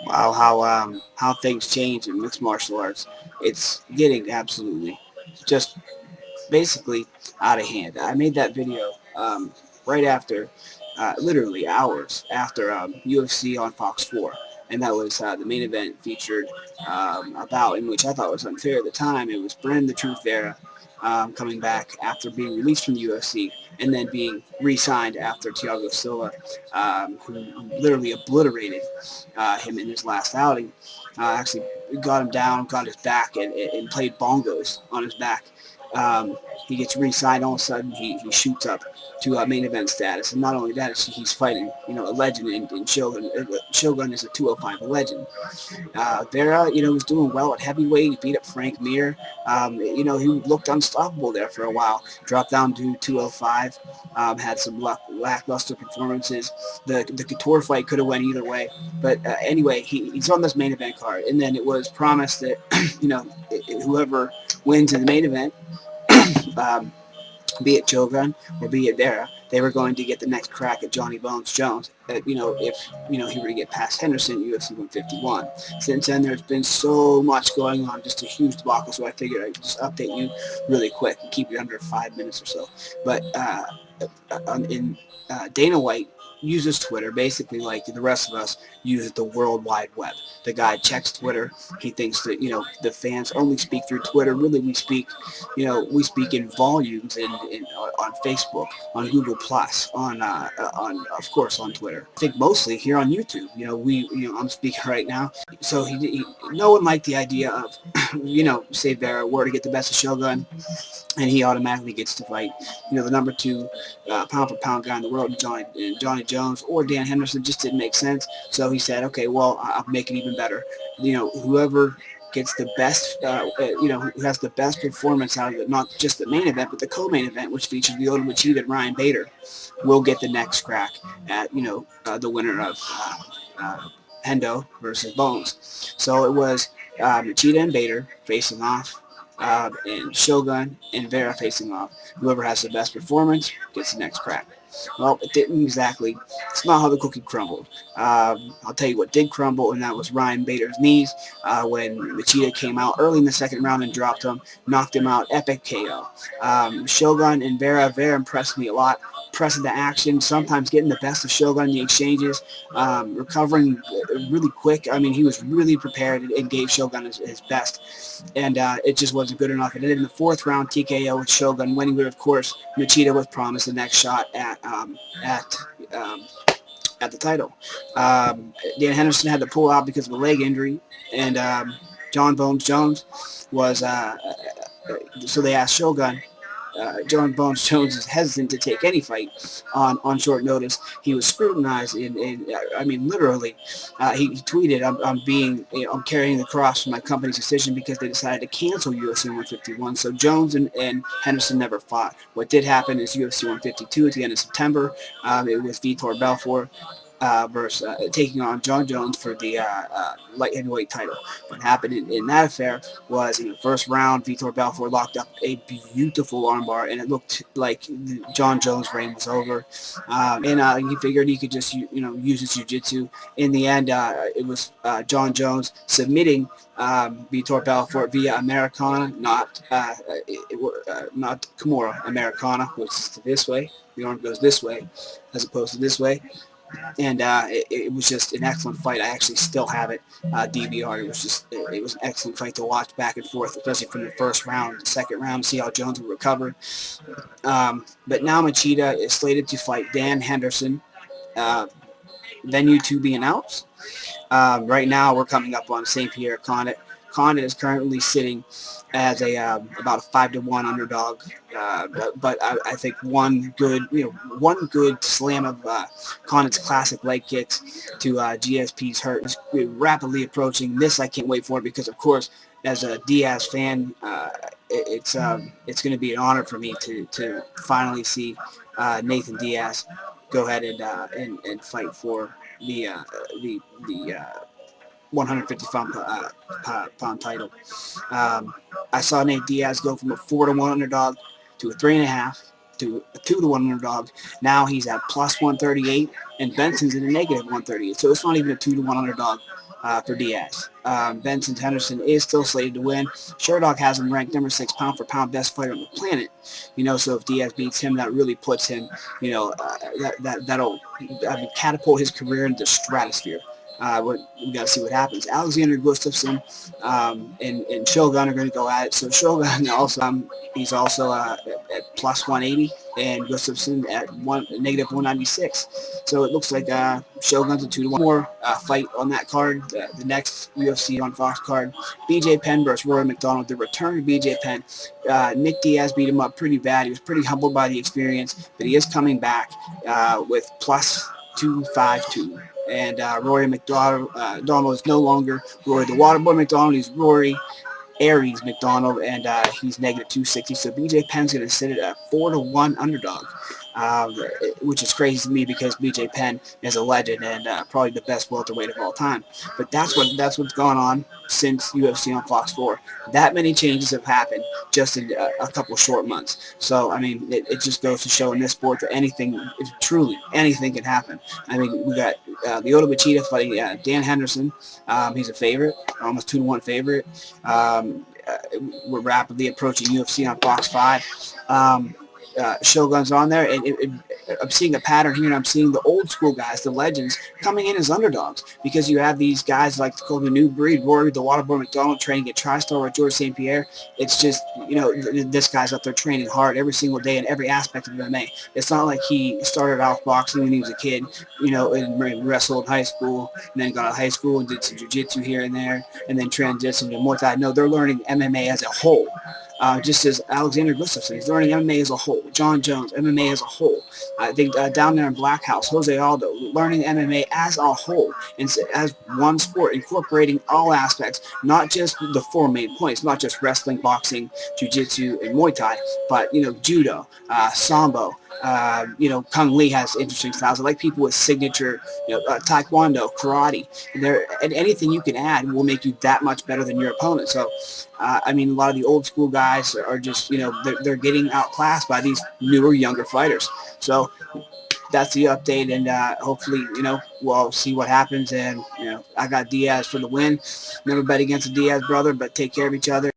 Wow, how things change in mixed martial arts. It's getting absolutely just basically out of hand. I made that video right after, literally hours after UFC on Fox 4. And that was the main event featured a bout in which I thought was unfair at the time. It was Brendan the Truth Vera coming back after being released from the UFC and then being re-signed after Thiago Silva, who literally obliterated him in his last outing. Actually got him down, got his back, and played bongos on his back. Um, he gets re-signed. All of a sudden, he shoots up to main event status, and not only that, he's fighting a legend in Shogun. Shogun is a 205 legend. Vera, was doing well at heavyweight. He beat up Frank Mir. He looked unstoppable there for a while. Dropped down to 205. Had some lackluster performances. The Couture fight could have went either way, but anyway, he's on this main event card, and then it was promised that whoever wins in the main event, um, be it Shogun or be it Vera, they were going to get the next crack at Johnny Bones Jones. If he were to get past Henderson at UFC 151. Since then, there's been so much going on, just a huge debacle. So I figured I'd just update you really quick and keep you under 5 minutes or so. But Dana White uses Twitter basically like the rest of us use the World Wide Web. The guy checks Twitter. He thinks that the fans only speak through Twitter. Really, we speak in volumes on Facebook, on Google Plus, on of course on Twitter. I think mostly here on YouTube. I'm speaking right now. So no one liked the idea of say Vera were to get the best of Shogun, and he automatically gets to fight the number two pound for pound guy in the world, Johnny Jones or Dan Henderson. Just didn't make sense. So he said, okay, well, I'll make it even better. Whoever gets the best, who has the best performance out of it, not just the main event, but the co-main event, which featured Lyoto Machida and Ryan Bader, will get the next crack at, the winner of Hendo versus Bones. So it was Machida and Bader facing off, and Shogun and Vera facing off. Whoever has the best performance gets the next crack. Well, it didn't exactly. It's not how the cookie crumbled. I'll tell you what did crumble, and that was Ryan Bader's knees when Machida came out early in the second round and dropped him, knocked him out, epic KO. Shogun and Vera impressed me a lot. Pressing the action, sometimes getting the best of Shogun in the exchanges, recovering really quick. I mean, he was really prepared and gave Shogun his best, and it just wasn't good enough. And then in the fourth round, TKO with Shogun winning, but of course, Machida was promised the next shot at the title. Dan Henderson had to pull out because of a leg injury, and Jon Bones Jones was. So they asked Shogun. Jon Bones Jones is hesitant to take any fight on short notice. He was scrutinized I mean, literally. He tweeted, I'm carrying the cross for my company's decision because they decided to cancel UFC 151. So Jones and Henderson never fought. What did happen is UFC 152 at the end of September. It was Vitor Belfort versus taking on Jon Jones for the light heavyweight title. What happened in that affair was in the first round, Vitor Belfort locked up a beautiful armbar, and it looked like Jon Jones' reign was over. And he figured he could just use his jiu-jitsu. In the end, it was Jon Jones submitting Vitor Belfort via Americana, not Kimura, Americana, which is this way. The arm goes this way as opposed to this way. And it was just an excellent fight. I actually still have it DVR. It was an excellent fight to watch back and forth, especially from the first round, the second round, see how Jones would recover. But now Machida is slated to fight Dan Henderson. Venue to be announced. Right now, we're coming up on St. Pierre Condit. Condit is currently sitting as about a 5-1 underdog, but I think one good slam of Condit's classic leg kicks to GSP's hurt is rapidly approaching. This I can't wait for because, of course, as a Diaz fan, it's going to be an honor for me to finally see Nathan Diaz go ahead and fight for the 150-pound title. I saw Nate Diaz go from a 4-1 underdog to a 3.5 a 2-1 underdog. Now he's at plus 138, and Benson's in a negative 138. So it's not even a 2-1 underdog for Diaz. Benson Henderson is still slated to win. Sherdog has him ranked number 6 pound for pound best fighter on the planet. So if Diaz beats him, that really puts him, that'll catapult his career into the stratosphere. We got to see what happens. Alexander Gustafsson and Shogun are going to go at it. So Shogun also, he's also at plus 180, and Gustafsson at negative 196. So it looks like Shogun's a 2-1. More fight on that card. The next UFC on Fox card, BJ Penn versus Rory McDonald. The return of BJ Penn. Nick Diaz beat him up pretty bad. He was pretty humbled by the experience, but he is coming back with plus 252. And Rory McDonald is no longer Rory the Waterboy McDonald. He's Rory Aries McDonald, and he's negative 260. So BJ Penn's going to sit at a 4-1 underdog, which is crazy to me because BJ Penn is a legend and probably the best welterweight of all time. But that's what's gone on since UFC on Fox 4. That many changes have happened just in a couple short months. So, I mean, it just goes to show in this sport that truly anything can happen. I mean, we got Lyoto Machida fighting Dan Henderson. He's a favorite, almost 2-1 favorite. We're rapidly approaching UFC on Fox 5. Shogun's on there, and I'm seeing a pattern here, and I'm seeing the old school guys, the legends, coming in as underdogs because you have these guys like called the new breed, Rory the Waterboy McDonald training at TriStar with George St. Pierre. It's just, this guy's up there training hard every single day in every aspect of MMA. It's not like he started off boxing when he was a kid, and wrestled in high school, and then got out of high school and did some jiu-jitsu here and there, and then transitioned to Muay Thai. No, they're learning MMA as a whole. Just as Alexander Gustafsson, he's learning MMA as a whole. Jon Jones, MMA as a whole. I think down there in Black House, Jose Aldo, learning MMA as a whole, and as one sport, incorporating all aspects, not just the 4 main points, not just wrestling, boxing, jiu-jitsu, and Muay Thai, but, judo, sambo. Kung Lee has interesting styles. I like people with signature, taekwondo, karate. And anything you can add will make you that much better than your opponent. So, a lot of the old school guys are just, they're getting outclassed by these newer, younger fighters. So that's the update, and hopefully, we'll see what happens. And, I got Diaz for the win. Never bet against a Diaz brother, but take care of each other.